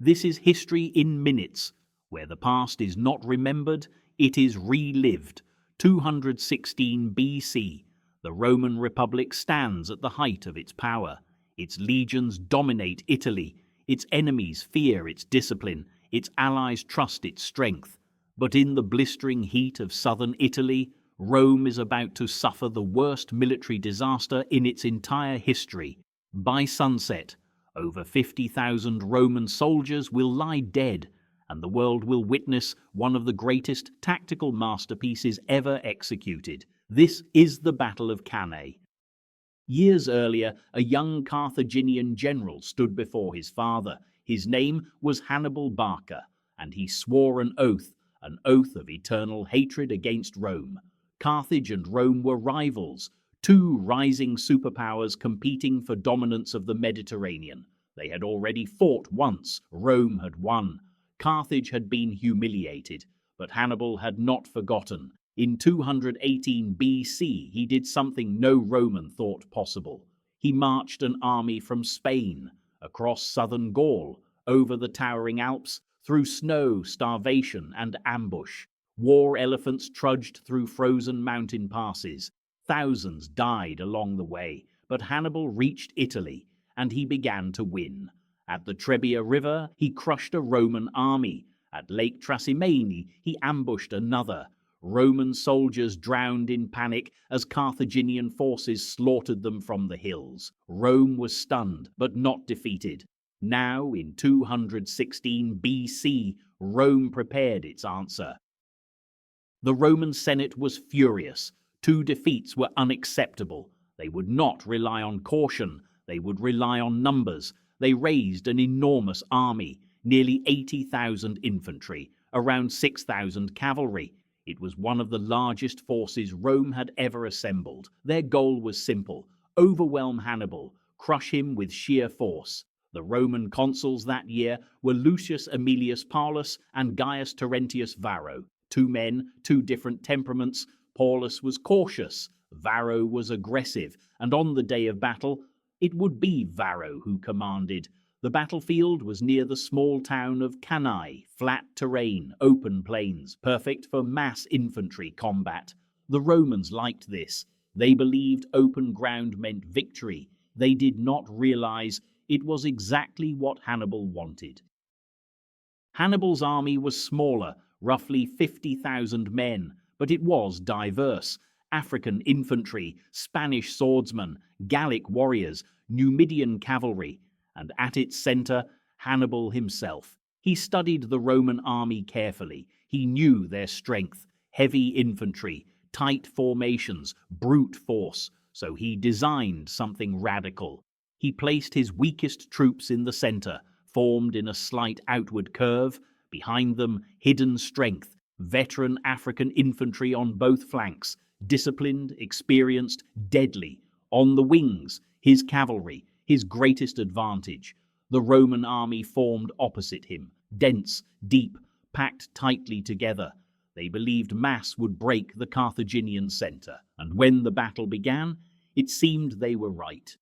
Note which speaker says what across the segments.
Speaker 1: This is history in minutes, where the past is not remembered, it is relived. 216 BC, the Roman Republic stands at the height of its power. Its legions dominate Italy, its enemies fear its discipline, its allies trust its strength. But in the blistering heat of southern Italy, Rome is about to suffer the worst military disaster in its entire history. By sunset, over 50,000 Roman soldiers will lie dead, and the world will witness one of the greatest tactical masterpieces ever executed. This is the Battle of Cannae. Years earlier, a young Carthaginian general stood before his father. His name was Hannibal Barca, and he swore an oath of eternal hatred against Rome. Carthage and Rome were rivals, two rising superpowers competing for dominance of the Mediterranean. They had already fought once. Rome had won. Carthage had been humiliated, but Hannibal had not forgotten. In 218 BC, he did something no Roman thought possible. He marched an army from Spain, across southern Gaul, over the towering Alps, through snow, starvation, and ambush. War elephants trudged through frozen mountain passes. Thousands died along the way, but Hannibal reached Italy, and he began to win. At the Trebia River, he crushed a Roman army. At Lake Trasimene, he ambushed another. Roman soldiers drowned in panic as Carthaginian forces slaughtered them from the hills. Rome was stunned, but not defeated. Now, in 216 BC, Rome prepared its answer. The Roman Senate was furious. Two defeats were unacceptable. They would not rely on caution. They would rely on numbers. They raised an enormous army, nearly 80,000 infantry, around 6,000 cavalry. It was one of the largest forces Rome had ever assembled. Their goal was simple: overwhelm Hannibal, crush him with sheer force. The Roman consuls that year were Lucius Aemilius Paulus and Gaius Terentius Varro. Two men, two different temperaments. Paulus was cautious, Varro was aggressive, and on the day of battle, it would be Varro who commanded. The battlefield was near the small town of Cannae, flat terrain, open plains, perfect for mass infantry combat. The Romans liked this. They believed open ground meant victory. They did not realize it was exactly what Hannibal wanted. Hannibal's army was smaller, roughly 50,000 men, but it was diverse. African infantry, Spanish swordsmen, Gallic warriors, Numidian cavalry, and at its center, Hannibal himself. He studied the Roman army carefully. He knew their strength: heavy infantry, tight formations, brute force. So he designed something radical. He placed his weakest troops in the center, formed in a slight outward curve. Behind them, hidden strength, veteran African infantry on both flanks, disciplined, experienced, deadly. On the wings, his cavalry, his greatest advantage. The Roman army formed opposite him, dense, deep, packed tightly together. They believed mass would break the Carthaginian center, and when the battle began, it seemed they were right.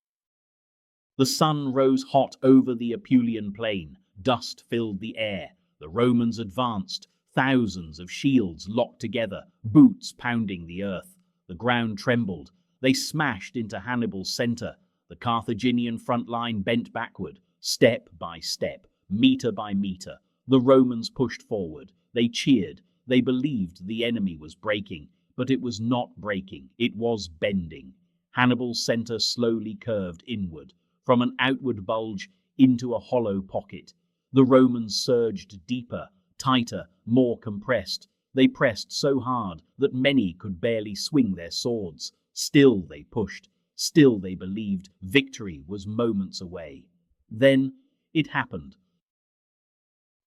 Speaker 1: The sun rose hot over the Apulian plain. Dust filled the air. The Romans advanced, thousands of shields locked together, boots pounding the earth. The ground trembled. They smashed into Hannibal's center. The Carthaginian front line bent backward, step by step, meter by meter. The Romans pushed forward. They cheered. They believed the enemy was breaking, but it was not breaking. It was bending. Hannibal's center slowly curved inward, from an outward bulge into a hollow pocket. The Romans surged deeper, tighter, more compressed. They pressed so hard that many could barely swing their swords. Still they pushed. Still they believed victory was moments away. Then it happened.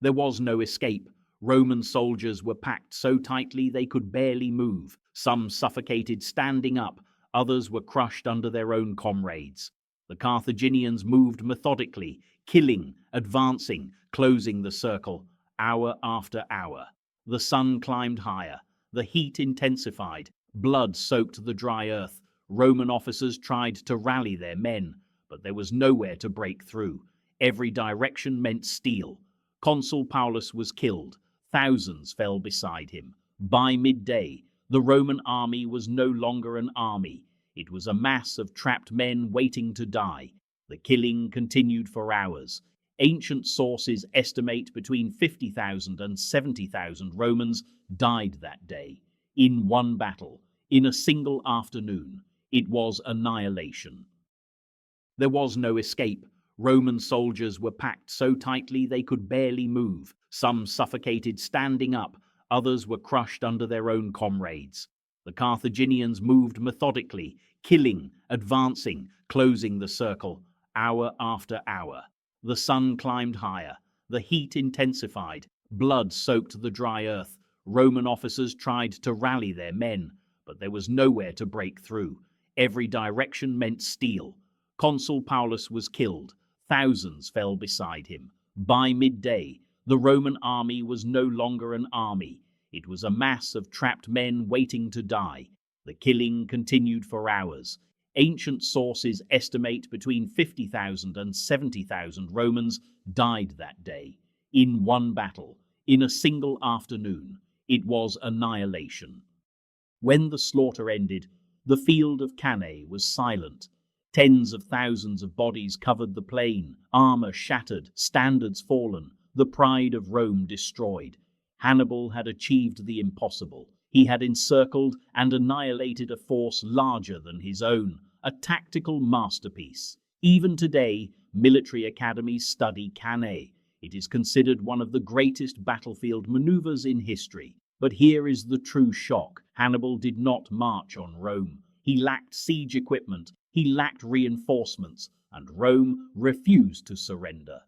Speaker 1: There was no escape. Roman soldiers were packed so tightly they could barely move. Some suffocated standing up. Others were crushed under their own comrades. The Carthaginians moved methodically, killing, advancing, closing the circle, hour after hour. The sun climbed higher. The heat intensified. Blood soaked the dry earth. Roman officers tried to rally their men, but there was nowhere to break through. Every direction meant steel. Consul Paulus was killed. Thousands fell beside him. By midday, the Roman army was no longer an army. It was a mass of trapped men waiting to die. The killing continued for hours. Ancient sources estimate between 50,000 and 70,000 Romans died that day, in one battle, in a single afternoon. It was annihilation. There was no escape. Roman soldiers were packed so tightly they could barely move. Some suffocated standing up, others were crushed under their own comrades. The Carthaginians moved methodically, killing, advancing, closing the circle, hour after hour. The sun climbed higher. The heat intensified. Blood soaked the dry earth. Roman officers tried to rally their men, but there was nowhere to break through. Every direction meant steel. Consul Paulus was killed. Thousands fell beside him. By midday, the Roman army was no longer an army. It was a mass of trapped men waiting to die. The killing continued for hours. Ancient sources estimate between 50,000 and 70,000 Romans died that day, in one battle, in a single afternoon. It was annihilation. When the slaughter ended, the field of Cannae was silent. Tens of thousands of bodies covered the plain, armor shattered, standards fallen, the pride of Rome destroyed. Hannibal had achieved the impossible. He had encircled and annihilated a force larger than his own, a tactical masterpiece. Even today, military academies study Cannae. It is considered one of the greatest battlefield maneuvers in history. But here is the true shock. Hannibal did not march on Rome. He lacked siege equipment, he lacked reinforcements, and Rome refused to surrender.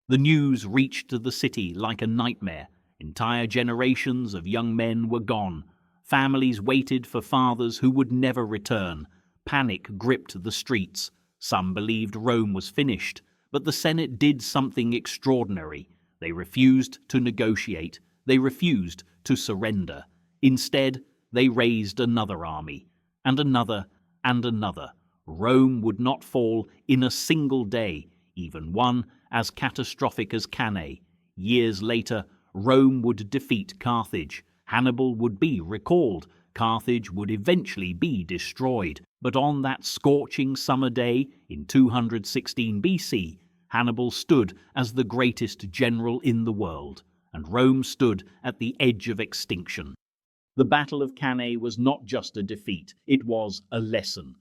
Speaker 1: The news reached the city like a nightmare. Entire generations of young men were gone. Families waited for fathers who would never return. Panic gripped the streets. Some believed Rome was finished, but the Senate did something extraordinary. They refused to negotiate. They refused to surrender. Instead, they raised another army, and another, and another. Rome would not fall in a single day, even one as catastrophic as Cannae. Years later, Rome would defeat Carthage. Hannibal would be recalled. Carthage would eventually be destroyed. But on that scorching summer day in 216 BC, Hannibal stood as the greatest general in the world, and Rome stood at the edge of extinction. The Battle of Cannae was not just a defeat, it was a lesson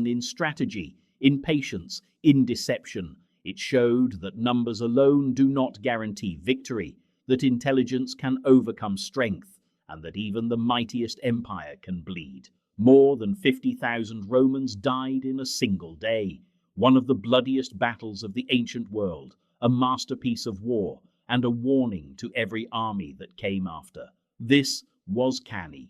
Speaker 1: in strategy, in patience, in deception. It showed that numbers alone do not guarantee victory, that intelligence can overcome strength, and that even the mightiest empire can bleed. More than 50,000 Romans died in a single day, one of the bloodiest battles of the ancient world, a masterpiece of war, and a warning to every army that came after. This was Cannae,